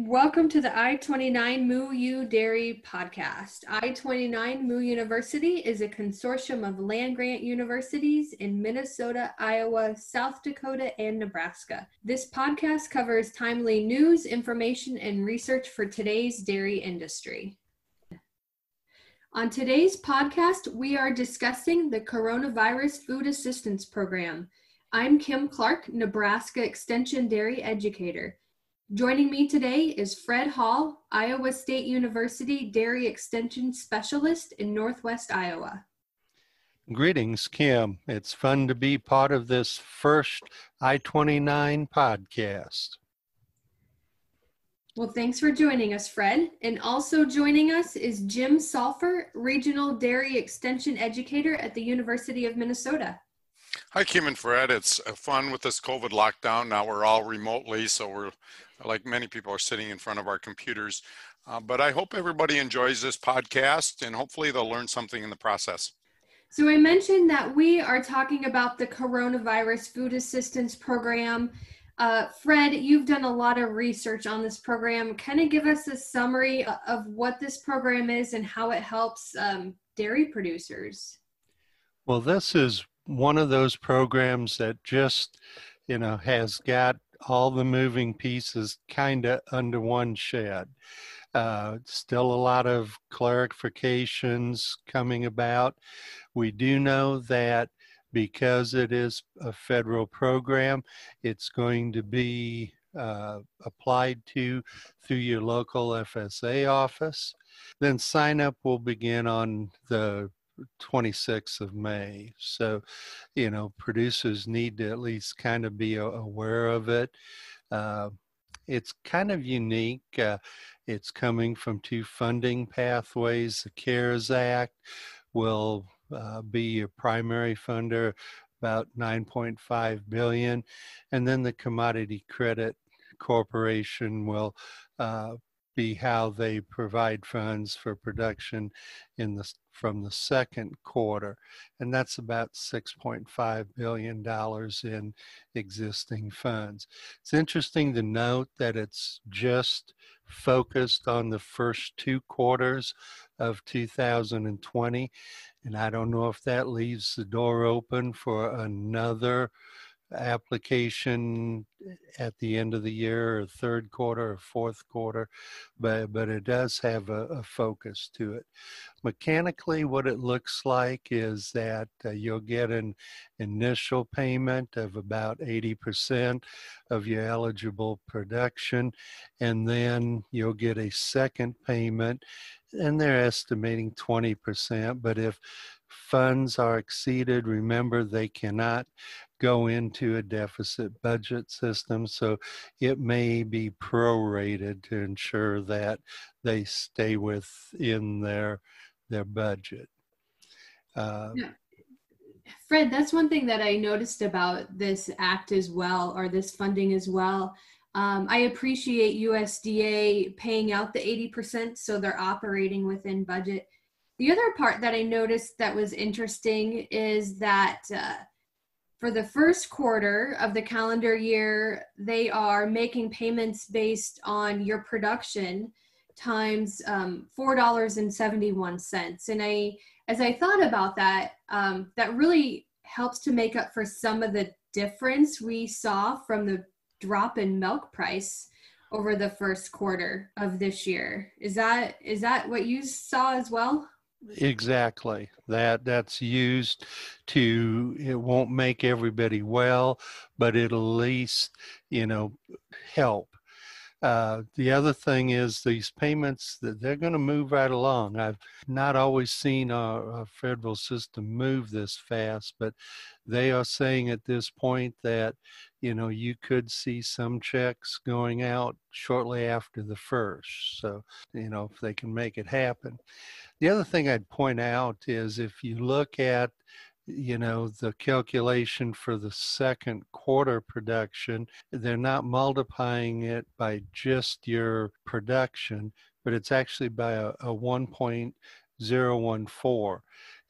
Welcome to the I-29 Moo U Dairy podcast. I-29 Moo University is a consortium of land-grant universities in Minnesota, Iowa, South Dakota, and Nebraska. This podcast covers timely news, information, and research for today's dairy industry. On today's podcast, we are discussing the Coronavirus Food Assistance Program. I'm Kim Clark, Nebraska Extension Dairy Educator. Joining me today is Fred Hall, Iowa State University Dairy Extension Specialist in Northwest Iowa. Greetings, Kim. It's fun to be part of this first I-29 podcast. Well, thanks for joining us, Fred. And also joining us is Jim Salfer, Regional Dairy Extension Educator at the University of Minnesota. Hi, Kim and Fred. It's fun with this COVID lockdown. Now we're all remotely, so we're, like many people, are sitting in front of our computers. But I hope everybody enjoys this podcast, and hopefully they'll learn something in the process. So I mentioned that we are talking about the Coronavirus Food Assistance Program. Fred, you've done a lot of research on this program. Kind of give us a summary of what this program is and how it helps dairy producers. Well, this is one of those programs that just, has got all the moving pieces kind of under one shed. Still a lot of clarifications coming about. We do know that because it is a federal program, it's going to be applied to through your local FSA office. Then sign up will begin on the 26th of May. So, producers need to at least kind of be aware of it. It's kind of unique. It's coming from two funding pathways. The CARES Act will be your primary funder, about $9.5 billion. And then the Commodity Credit Corporation will be how they provide funds for production from the second quarter, and that's about $6.5 billion in existing funds. It's interesting to note that it's just focused on the first two quarters of 2020, and I don't know if that leaves the door open for another application at the end of the year, or third quarter or fourth quarter, but it does have a focus to it. Mechanically, what it looks like is that you'll get an initial payment of about 80% of your eligible production, and then you'll get a second payment, and they're estimating 20%, but if funds are exceeded, remember they cannot go into a deficit budget system, so it may be prorated to ensure that they stay within their budget. Yeah. Fred, that's one thing that I noticed about this act as well, or this funding as well. I appreciate USDA paying out the 80%, so they're operating within budget. The other part that I noticed that was interesting is that for the first quarter of the calendar year, they are making payments based on your production times $4.71. And as I thought about that, that really helps to make up for some of the difference we saw from the drop in milk price over the first quarter of this year. Is that what you saw as well? Exactly. That's used to, it won't make everybody well, but it'll at least, help. The other thing is these payments, that they're going to move right along. I've not always seen our federal system move this fast, but they are saying at this point that, you could see some checks going out shortly after the first. So, if they can make it happen. The other thing I'd point out is if you look at, the calculation for the second quarter production, they're not multiplying it by just your production, but it's actually by a 1.014.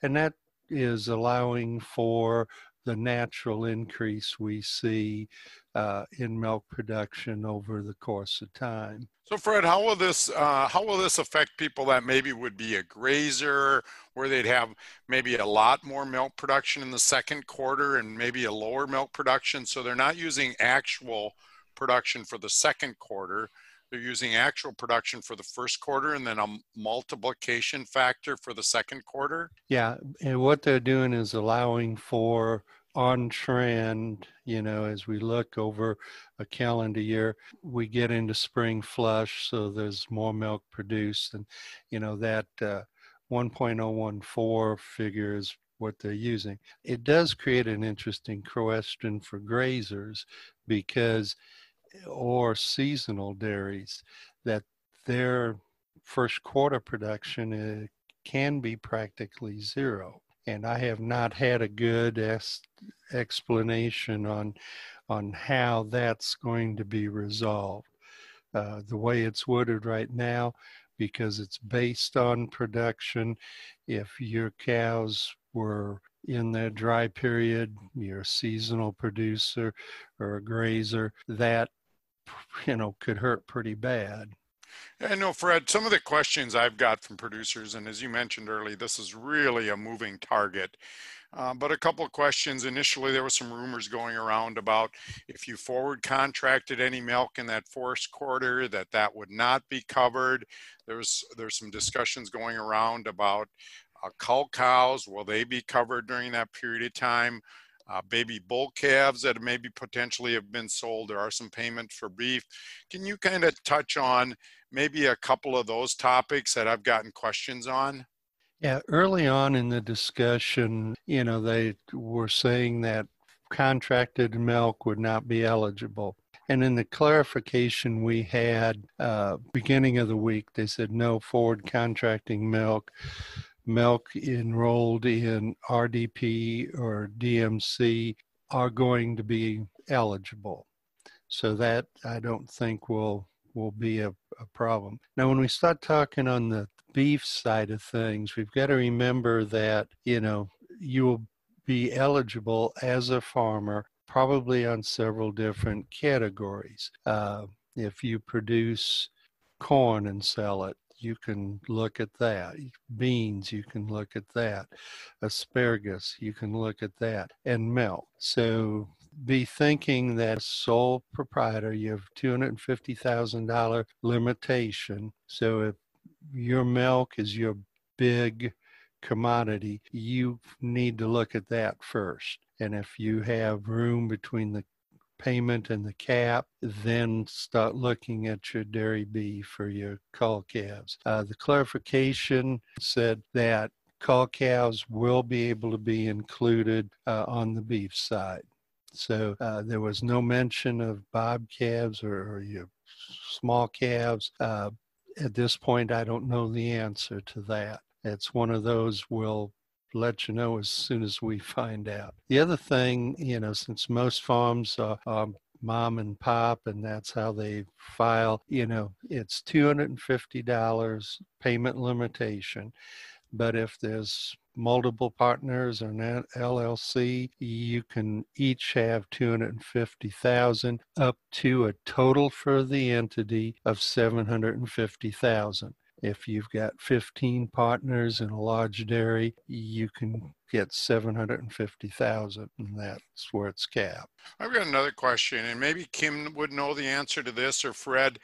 And that is allowing for the natural increase we see in milk production over the course of time. So Fred, how will this affect people that maybe would be a grazer, where they'd have maybe a lot more milk production in the second quarter and maybe a lower milk production? So they're not using actual production for the second quarter. They're using actual production for the first quarter and then a multiplication factor for the second quarter? Yeah, and what they're doing is allowing for on trend, as we look over a calendar year, we get into spring flush, so there's more milk produced, and that 1.014 figure is what they're using. It does create an interesting question for grazers or seasonal dairies, that their first quarter production can be practically zero. And I have not had a good explanation on how that's going to be resolved. The way it's worded right now, because it's based on production, if your cows were in their dry period, you're a seasonal producer or a grazer, that could hurt pretty bad. I know, Fred, some of the questions I've got from producers, and as you mentioned earlier, this is really a moving target. But a couple of questions. Initially, there were some rumors going around about if you forward contracted any milk in that first quarter, that would not be covered. There's some discussions going around about cull cows. Will they be covered during that period of time? Baby bull calves that maybe potentially have been sold. There are some payments for beef. Can you kind of touch on maybe a couple of those topics that I've gotten questions on? Yeah, early on in the discussion, they were saying that contracted milk would not be eligible. And in the clarification we had beginning of the week, they said no forward contracting milk enrolled in RDP or DMC are going to be eligible. So that I don't think will be a problem. Now, when we start talking on the beef side of things, we've got to remember that, you will be eligible as a farmer probably on several different categories. If you produce corn and sell it, you can look at that. Beans, you can look at that. Asparagus, you can look at that. And milk. So be thinking that sole proprietor, you have $250,000 limitation. So if your milk is your big commodity, you need to look at that first. And if you have room between the payment and the cap, then start looking at your dairy beef or your cull calves. The clarification said that cull calves will be able to be included on the beef side. So there was no mention of bob calves or your small calves. At this point, I don't know the answer to that. It's one of those we'll let you know as soon as we find out. The other thing, since most farms are mom and pop and that's how they file, it's $250 payment limitation. But if there's multiple partners or an LLC, you can each have $250,000 up to a total for the entity of $750,000. If you've got 15 partners in a large dairy, you can get $750,000, and that's where it's capped. I've got another question, and maybe Kim would know the answer to this, or Fred.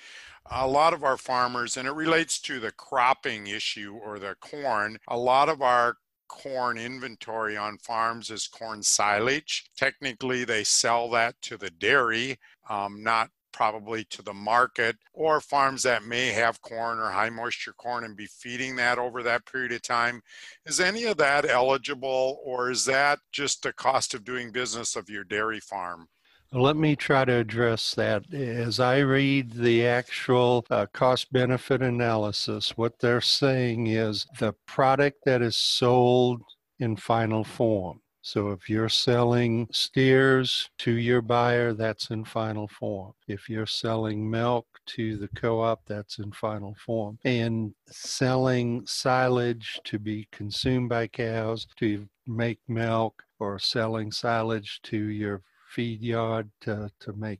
A lot of our farmers, and it relates to the cropping issue or the corn, a lot of our corn inventory on farms is corn silage. Technically, they sell that to the dairy, not probably to the market, or farms that may have corn or high moisture corn and be feeding that over that period of time. Is any of that eligible, or is that just the cost of doing business of your dairy farm? Let me try to address that. As I read the actual cost-benefit analysis, what they're saying is the product that is sold in final form. So if you're selling steers to your buyer, that's in final form. If you're selling milk to the co-op, that's in final form. And selling silage to be consumed by cows, to make milk, or selling silage to your feed yard to make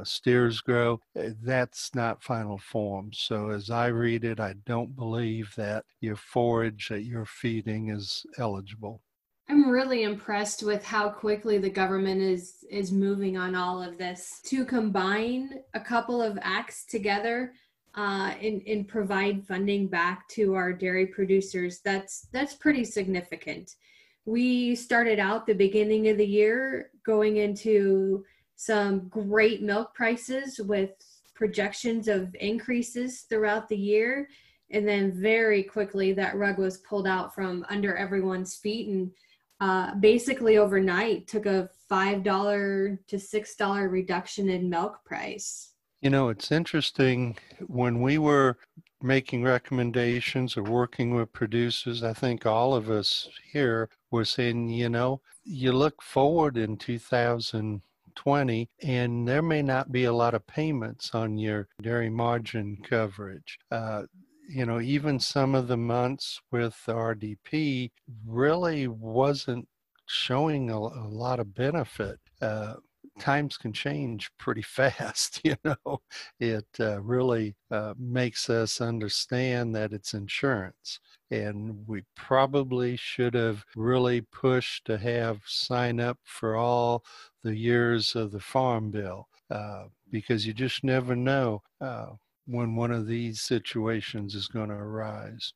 steers grow, that's not final form. So as I read it, I don't believe that your forage that you're feeding is eligible. I'm really impressed with how quickly the government is moving on all of this to combine a couple of acts together and provide funding back to our dairy producers. That's pretty significant. We started out the beginning of the year going into some great milk prices with projections of increases throughout the year. And then very quickly that rug was pulled out from under everyone's feet, and basically overnight took a $5 to $6 reduction in milk price. You know, it's interesting, when we were making recommendations or working with producers, I think all of us here were saying, you know, you look forward in 2020 and there may not be a lot of payments on your dairy margin coverage. You know, even some of the months with RDP really wasn't showing a lot of benefit. Times can change pretty fast, you know. It really makes us understand that it's insurance. And we probably should have really pushed to have sign up for all the years of the Farm Bill, because you just never know when one of these situations is going to arise.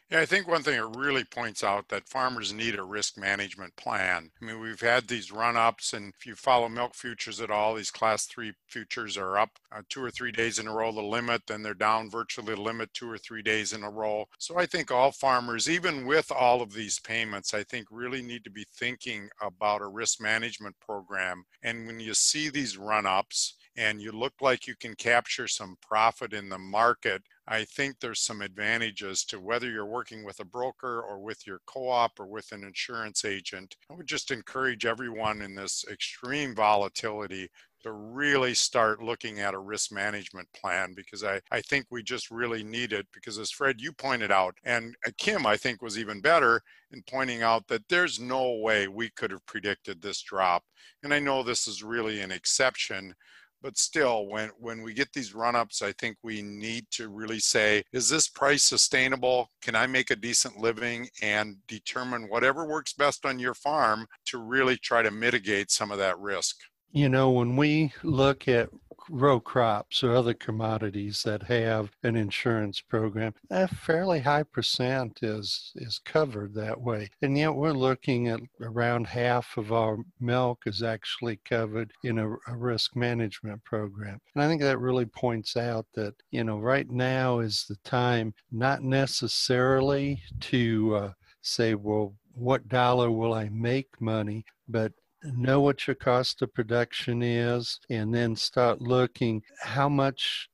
Yeah, I think one thing it really points out that farmers need a risk management plan. I mean, we've had these run-ups, and if you follow milk futures at all, these class 3 futures are up 2 or 3 days in a row, the limit, then they're down virtually the limit 2 or 3 days in a row. So I think all farmers, even with all of these payments, I think really need to be thinking about a risk management program. And when you see these run-ups and you look like you can capture some profit in the market, I think there's some advantages to whether you're working with a broker or with your co-op or with an insurance agent. I would just encourage everyone in this extreme volatility to really start looking at a risk management plan, because I think we just really need it, because as Fred, you pointed out, and Kim, I think, was even better in pointing out that there's no way we could have predicted this drop. And I know this is really an exception, but still, when we get these run-ups, I think we need to really say, is this price sustainable? Can I make a decent living? And determine whatever works best on your farm to really try to mitigate some of that risk. You know, when we look at row crops or other commodities that have an insurance program, a fairly high percent is covered that way. And yet we're looking at around half of our milk is actually covered in a risk management program. And I think that really points out that, you know, right now is the time not necessarily to say, well, what dollar will I make money, but know what your cost of production is, and then start looking how much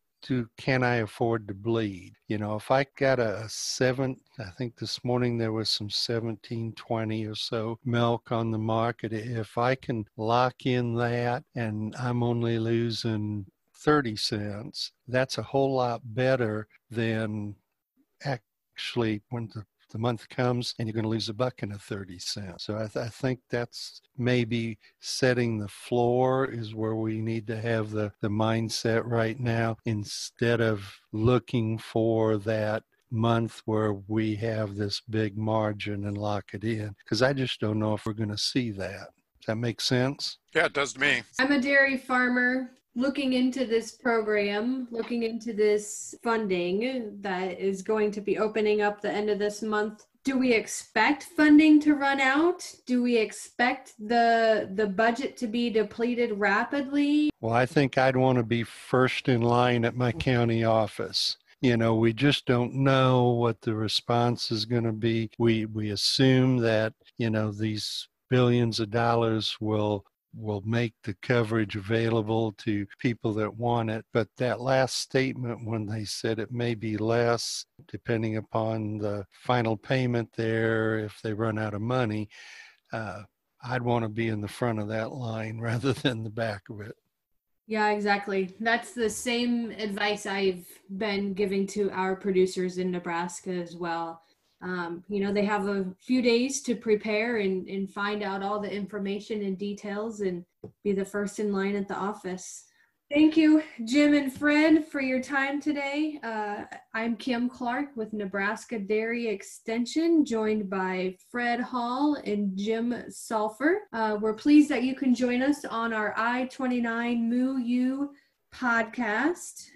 can I afford to bleed. You know, if I got I think this morning there was some 17.20 or so milk on the market. If I can lock in that and I'm only losing 30 cents, that's a whole lot better than actually when the month comes and you're going to lose $1.30. So I think that's maybe setting the floor is where we need to have the mindset right now, instead of looking for that month where we have this big margin and lock it in, because I just don't know if we're going to see that. Does that make sense? Yeah, it does to me. I'm a dairy farmer. Looking into this program, looking into this funding that is going to be opening up the end of this month, do we expect funding to run out? Do we expect the budget to be depleted rapidly? Well, I think I'd want to be first in line at my county office. You know, we just don't know what the response is going to be. We assume that, you know, these billions of dollars will make the coverage available to people that want it. But that last statement, when they said it may be less, depending upon the final payment there, if they run out of money, I'd want to be in the front of that line rather than the back of it. Yeah, exactly. That's the same advice I've been giving to our producers in Nebraska as well. They have a few days to prepare and find out all the information and details and be the first in line at the office. Thank you, Jim and Fred, for your time today. I'm Kim Clark with Nebraska Dairy Extension, joined by Fred Hall and Jim Salfer. We're pleased that you can join us on our I-29 Moo U podcast.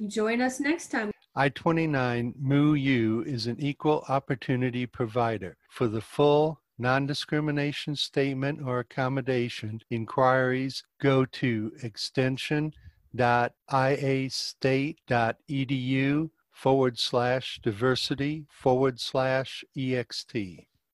Join us next time. I-29 Moo U is an equal opportunity provider. For the full non-discrimination statement or accommodation inquiries, go to extension.iastate.edu/diversity/ext.